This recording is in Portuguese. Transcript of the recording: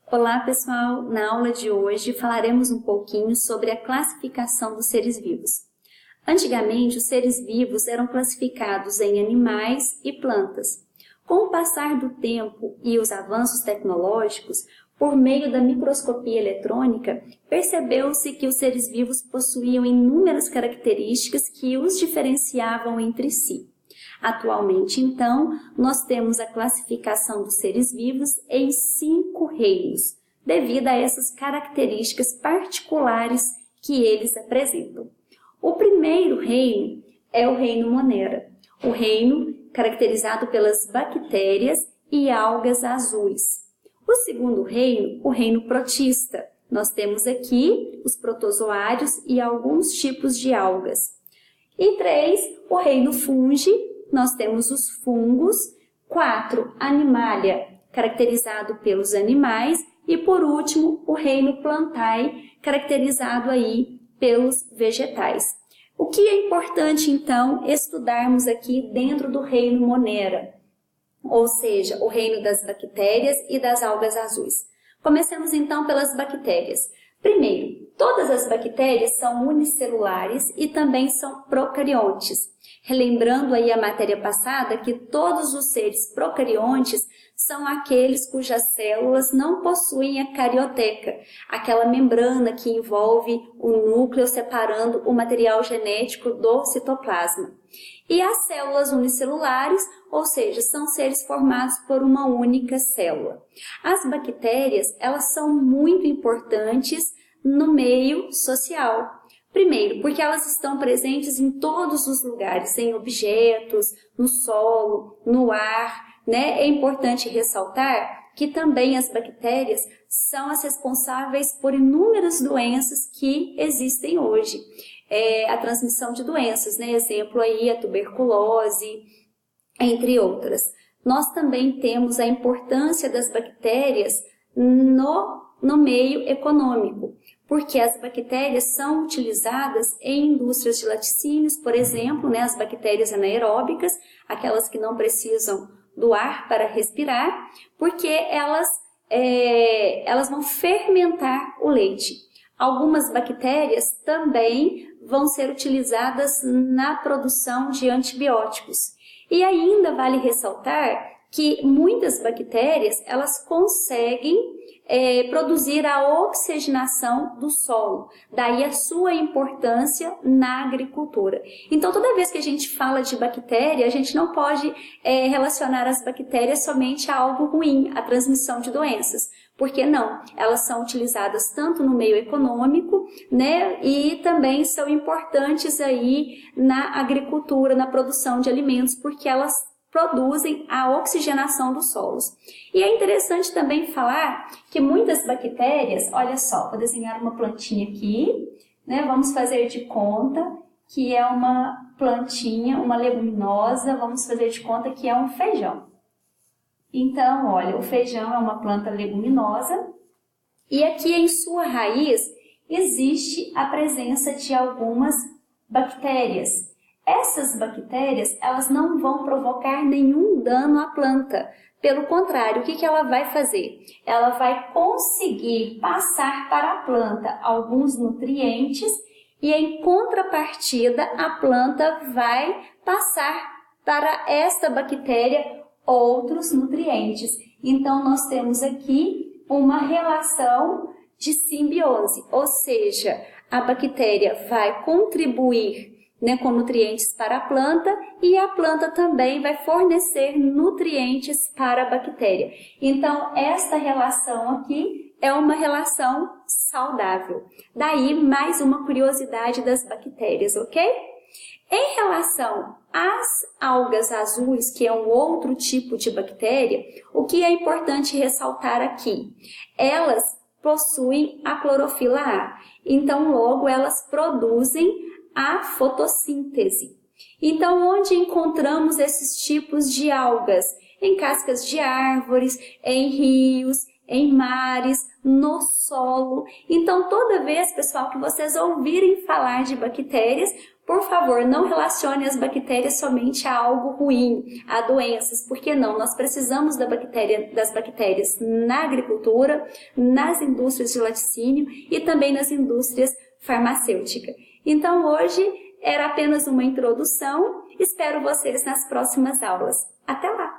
Olá pessoal, na aula de hoje falaremos um pouquinho sobre a classificação dos seres vivos. Antigamente, os seres vivos eram classificados em animais e plantas. Com o passar do tempo e os avanços tecnológicos, por meio da microscopia eletrônica, percebeu-se que os seres vivos possuíam inúmeras características que os diferenciavam entre si. Atualmente, então, nós temos a classificação dos seres vivos em 5 reinos, devido a essas características particulares que eles apresentam. O primeiro reino é o reino Monera, o reino caracterizado pelas bactérias e algas azuis. O segundo reino, o reino Protista. Nós temos aqui os protozoários e alguns tipos de algas. E 3, o reino Fungi. Nós temos os fungos. 4, Animalia, caracterizado pelos animais. E por último, o reino Plantae, caracterizado aí pelos vegetais. O que é importante então estudarmos aqui dentro do reino Monera, ou seja, o reino das bactérias e das algas azuis. Comecemos então pelas bactérias. Primeiro, todas as bactérias são unicelulares e também são procariontes. Relembrando aí a matéria passada que todos os seres procariontes são aqueles cujas células não possuem a carioteca, aquela membrana que envolve o núcleo separando o material genético do citoplasma. E as células unicelulares, ou seja, são seres formados por uma única célula. As bactérias, elas são muito importantes no meio social. Primeiro, porque elas estão presentes em todos os lugares, em objetos, no solo, no ar, né? É importante ressaltar que também as bactérias são as responsáveis por inúmeras doenças que existem hoje. A transmissão de doenças, né? Exemplo aí a tuberculose, entre outras. Nós também temos a importância das bactérias no meio econômico, porque as bactérias são utilizadas em indústrias de laticínios, por exemplo, né, as bactérias anaeróbicas, aquelas que não precisam do ar para respirar, porque elas vão fermentar o leite. Algumas bactérias também vão ser utilizadas na produção de antibióticos. E ainda vale ressaltar que muitas bactérias elas conseguem produzir a oxigenação do solo, daí a sua importância na agricultura. Então, toda vez que a gente fala de bactéria, a gente não pode relacionar as bactérias somente a algo ruim, a transmissão de doenças, porque não, elas são utilizadas tanto no meio econômico, né, e também são importantes aí na agricultura, na produção de alimentos, porque elas produzem a oxigenação dos solos. E é interessante também falar que muitas bactérias, olha só, vou desenhar uma plantinha aqui, né? Vamos fazer de conta que é uma plantinha, uma leguminosa, vamos fazer de conta que é um feijão. Então, olha, o feijão é uma planta leguminosa e aqui em sua raiz existe a presença de algumas bactérias. Essas bactérias, elas não vão provocar nenhum dano à planta. Pelo contrário, o que ela vai fazer? Ela vai conseguir passar para a planta alguns nutrientes e, em contrapartida, a planta vai passar para esta bactéria outros nutrientes. Então, nós temos aqui uma relação de simbiose, ou seja, a bactéria vai contribuir com nutrientes para a planta e a planta também vai fornecer nutrientes para a bactéria. Então, esta relação aqui é uma relação saudável. Daí, mais uma curiosidade das bactérias, ok? Em relação às algas azuis, que é um outro tipo de bactéria, o que é importante ressaltar aqui? Elas possuem a clorofila A, então logo elas produzem a fotossíntese. Então, onde encontramos esses tipos de algas? Em cascas de árvores, em rios, em mares, no solo. Então, toda vez, pessoal, que vocês ouvirem falar de bactérias, por favor, não relacione as bactérias somente a algo ruim, a doenças, porque não, nós precisamos das bactérias na agricultura, nas indústrias de laticínio e também nas indústrias farmacêuticas. Então, hoje era apenas uma introdução, espero vocês nas próximas aulas. Até lá!